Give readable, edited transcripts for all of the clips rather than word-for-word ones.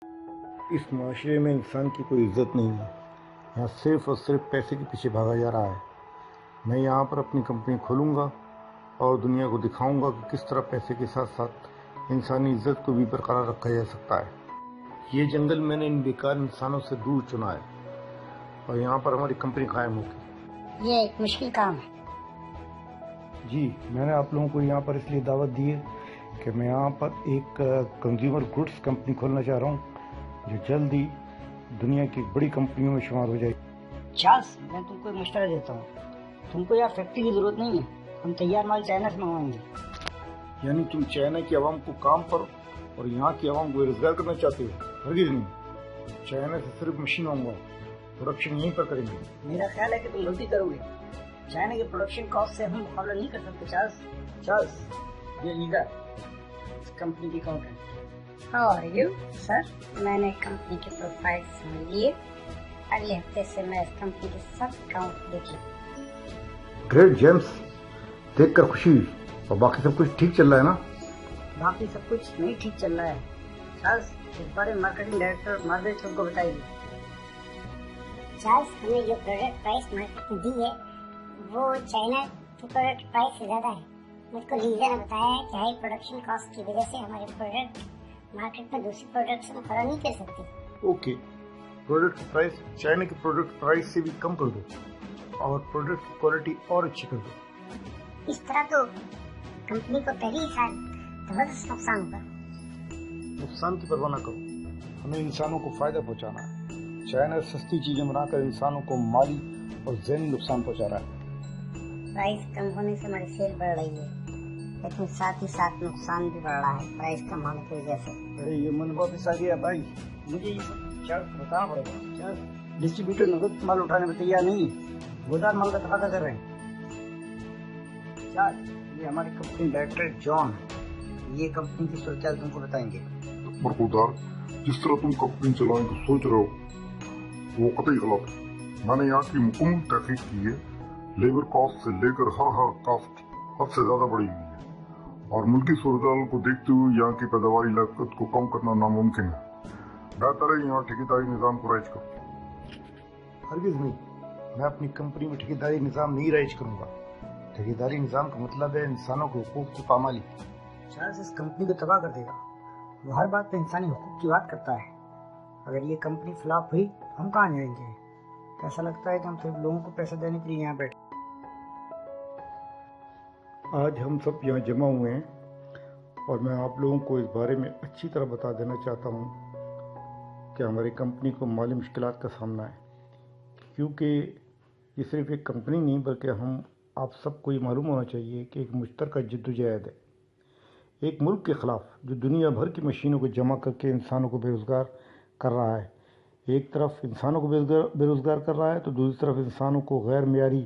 اس معاشرے میں انسان کی کوئی عزت نہیں ہے. یہاں صرف اور صرف پیسے کے پیچھے بھاگا جا رہا ہے. میں یہاں پر اپنی کمپنی کھولوں گا اور دنیا کو دکھاؤں گا کہ کس طرح پیسے کے ساتھ ساتھ انسانی عزت کو بھی برقرار رکھا جا سکتا ہے. یہ جنگل میں نے ان بیکار انسانوں سے دور چنا ہے اور یہاں پر ہماری کمپنی قائم ہوگی. یہ ایک مشکل کام ہے. جی، میں نے آپ لوگوں کو یہاں پر اس لیے دعوت دی ہے کہ میں یہاں پر ایک کنزیومر گڈس کمپنی کھولنا چاہ رہا ہوں جو جلد ہی دنیا کی بڑی کمپنیوں میں شمار ہو جائے. چارلز، میں تم کو ایک مشورہ دیتا ہوں. تم کو یہاں فیکٹری کی ضرورت نہیں ہے. ہم تیار مال چائنا سے منگوائیں گے. یعنی تم چائنا کی عوام کو کام پر اور یہاں کی عوام کو بے روزگار کرنا چاہتے ہو؟ ہرگز نہیں. چائنا سے صرف مشین منگواؤ، پروڈکشن یہیں پر کریں گے. میرا خیال ہے کہ تم غلطی کرو گے. چائنا کے پروڈکشن کاسٹ سے ہم مقابلہ نہیں کر سکتے. چارلز، یہ لیڈر اس کمپنی کی accountant. How are you sir? میں نے کمپنی کے پروفائل سمجھ لیے. اگلے ہفتے سے میں اس کمپنی کے سب اکاؤنٹ دیکھ لوں. گریٹ جیمس، دیکھ کر خوشی ہوئی. اور باقی سب کچھ ٹھیک چل رہا ہے نا؟ باقی سب کچھ نہیں ٹھیک چل رہا ہے. چارلز، اس بارے میں مارکیٹنگ ڈائریکٹر مارگریٹ تم کو بتائے گی. چارلز، ہمیں جو پروڈکٹ پرائس مارکیٹ میں دی ہے وہ چائنا کی پروڈکٹ پرائس سے زیادہ ہے. مجھ کو لیزا نے بتایا ہے کہ ہائی پروڈکشن کاسٹ کی وجہ سے ہمارے پروڈکٹ مارکیٹ میں دوسری پروڈکٹ سے مقابلہ نہیں کر سکتے. اوکے، پروڈکٹ پرائس چائنا کے پروڈکٹ پرائس سے بھی کم کر دو اور پروڈکٹ کی کوالٹی اور اچھی کر دو. اس طرح تو کمپنی کو پہلی ہی سال زبردست نقصان ہوگا. نقصان کی پرواہ نہ کرو، ہمیں انسانوں کو فائدہ پہنچانا ہے. چائنا سستی چیزیں بنا کر انسانوں کو مالی اور ذہنی نقصان پہنچا رہا ہے. پرائس کم ہونے سے ہماری سیل بڑھ رہی ہے، لیکن ساتھ ہی ساتھ نقصان بھی بڑھ رہا ہے پرائس کم ہونے کی وجہ سے. ارے یہ من واپس آ گیا بھائی. مجھے یہ سب چارلز کو بتانا پڑے گا. ڈسٹریبیوٹر نقد مال اٹھانے میں تیار نہیں ہے، گودام مال کا تقاضا کر رہے ہیں. چارلز، یہ ہماری کمپنی ڈائریکٹر جان ہے. یہ کمپنی کی صورتحال تم کو بتائیں گے. برخوردار، جس طرح تم کمپنی چلانے کو سوچ رہے ہو وہ قطعی غلط ہے. میں نے یہاں کی مکمل تحقیق کی ہے. لیبر کاسٹ سے لے کر ہر کاسٹ حد سے زیادہ بڑھی ہوئی ہے اور ملکی صورتحال کو دیکھتے ہوئے یہاں کی پیداواری لاگت کو کم کرنا ناممکن ہے. بہتر ہے یہاں ٹھیکیداری نظام کو رائج کرو. ہرگز نہیں، میں اپنی کمپنی میں ٹھیکیداری نظام نہیں رائج کروں گا. ٹھیکیداری نظام کا مطلب ہے انسانوں کے حقوق کی پامالی. چارلز اس کمپنی کو تباہ کر دے گا. وہ ہر بات پہ انسانی حقوق کی بات کرتا ہے. اگر یہ کمپنی فلاپ ہوئی ہم کہاں جائیں گے؟ ایسا لگتا ہے کہ ہم صرف لوگوں کو پیسہ دینے کے لیے یہاں بیٹھے. آج ہم سب یہاں جمع ہوئے ہیں اور میں آپ لوگوں کو اس بارے میں اچھی طرح بتا دینا چاہتا ہوں کہ ہماری کمپنی کو مالی مشکلات کا سامنا ہے. کیونکہ یہ صرف ایک کمپنی نہیں بلکہ آپ سب کو یہ معلوم ہونا چاہیے کہ ایک مشترکہ جدوجہد ہے. ایک ملک کے خلاف جو دنیا بھر کی مشینوں کو جمع کر کے انسانوں کو بے روزگار کر رہا ہے. ایک طرف انسانوں کو بے روزگار کر رہا ہے تو دوسری طرف انسانوں کو غیر معیاری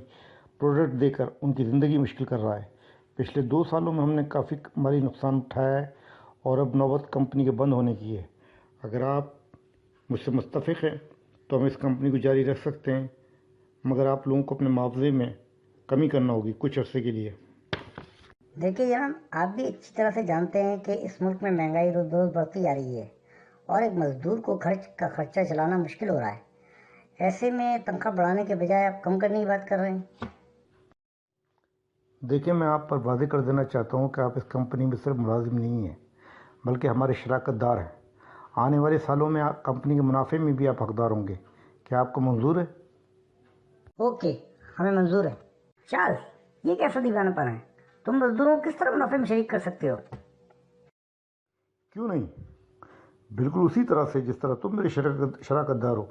پروڈکٹ دے کر ان کی زندگی مشکل کر رہا ہے. پچھلے 2 سالوں میں ہم نے کافی مالی نقصان اٹھایا ہے اور اب نوبت کمپنی کے بند ہونے کی ہے. اگر آپ مجھ سے متفق ہیں تو ہم اس کمپنی کو جاری رکھ سکتے ہیں، مگر آپ لوگوں کو اپنے معاوضے میں کمی کرنا ہوگی کچھ عرصے کے لیے. دیکھیے جناب، آپ بھی اچھی طرح سے جانتے ہیں کہ اس ملک میں مہنگائی روز روز بڑھتی جا رہی ہے اور ایک مزدور کو خرچہ چلانا مشکل ہو رہا ہے. ایسے میں تنخواہ بڑھانے کے بجائے آپ کم کرنے کی بات کر رہے ہیں. دیکھیں، میں آپ پر واضح کر دینا چاہتا ہوں کہ آپ اس کمپنی میں صرف ملازم نہیں ہیں بلکہ ہمارے شراکت دار ہیں. آنے والے سالوں میں کمپنی کے منافع میں بھی آپ حقدار ہوں گے. کیا آپ کو منظور ہے؟ اوکے، ہمیں منظور ہے. چارلز، یہ کیسا دیوانہ پن ہے؟ تم مزدوروں کو کس طرح منافع میں شریک کر سکتے ہو؟ کیوں نہیں، بالکل اسی طرح سے جس طرح تم میرے شراکت دار ہو.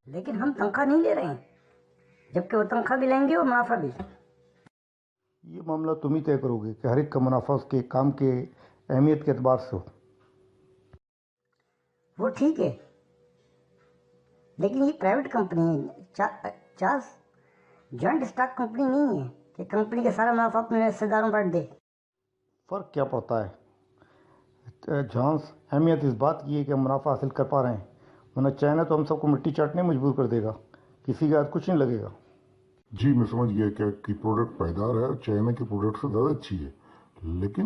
لیکن ہم تنخواہ نہیں لے رہے ہیں، جبکہ وہ تنخواہ بھی لیں گے اور منافع بھی. یہ معاملہ تم ہی طے کرو گے کہ ہر ایک کا منافع اس کے کام کے اہمیت کے اعتبار سے ہو. وہ ٹھیک ہے، لیکن یہ پرائیویٹ کمپنی ہے. چارلز، جوائنٹ اسٹاک کمپنی نہیں ہے کہ کمپنی کا سارا منافع اپنے حصے داروں بانٹ دے. فرق کیا پڑتا ہے جانس؟ اہمیت اس بات کی ہے کہ ہم منافع حاصل کر پا رہے ہیں، ورنہ چائنا تو ہم سب کو مٹی چاٹنے مجبور کر دے گا. کسی کا ہاتھ کچھ نہیں لگے گا. جی میں سمجھ گیا کہ آپ کی پروڈکٹ پائیدار ہے اور چائنا کی پروڈکٹ سے زیادہ اچھی ہے، لیکن